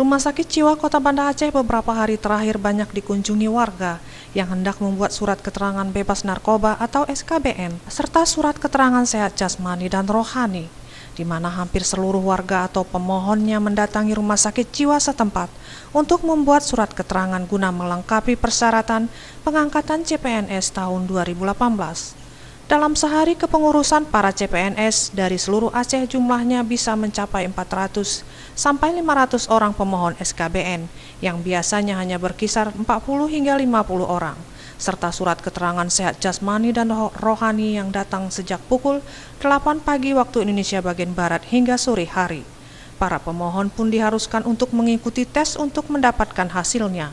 Rumah Sakit Jiwa Kota Banda Aceh beberapa hari terakhir banyak dikunjungi warga yang hendak membuat surat keterangan bebas narkoba atau SKBN, serta surat keterangan sehat jasmani dan rohani, di mana hampir seluruh warga atau pemohonnya mendatangi rumah sakit jiwa setempat untuk membuat surat keterangan guna melengkapi persyaratan pengangkatan CPNS tahun 2018. Dalam sehari kepengurusan para CPNS dari seluruh Aceh jumlahnya bisa mencapai 400 sampai 500 orang pemohon SKBN yang biasanya hanya berkisar 40 hingga 50 orang, serta surat keterangan sehat jasmani dan rohani yang datang sejak pukul 8 pagi waktu Indonesia bagian Barat hingga sore hari. Para pemohon pun diharuskan untuk mengikuti tes untuk mendapatkan hasilnya.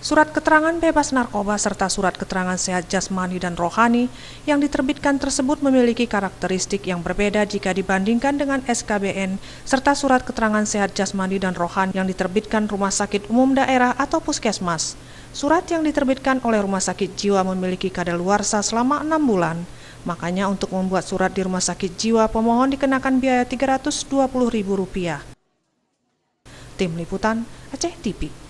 Surat keterangan bebas narkoba serta surat keterangan sehat jasmani dan rohani yang diterbitkan tersebut memiliki karakteristik yang berbeda jika dibandingkan dengan SKBN serta surat keterangan sehat jasmani dan rohani yang diterbitkan Rumah Sakit Umum Daerah atau Puskesmas. Surat yang diterbitkan oleh Rumah Sakit Jiwa memiliki kadaluarsa selama 6 bulan. Makanya untuk membuat surat di Rumah Sakit Jiwa, pemohon dikenakan biaya Rp320.000. Tim Liputan Aceh TV.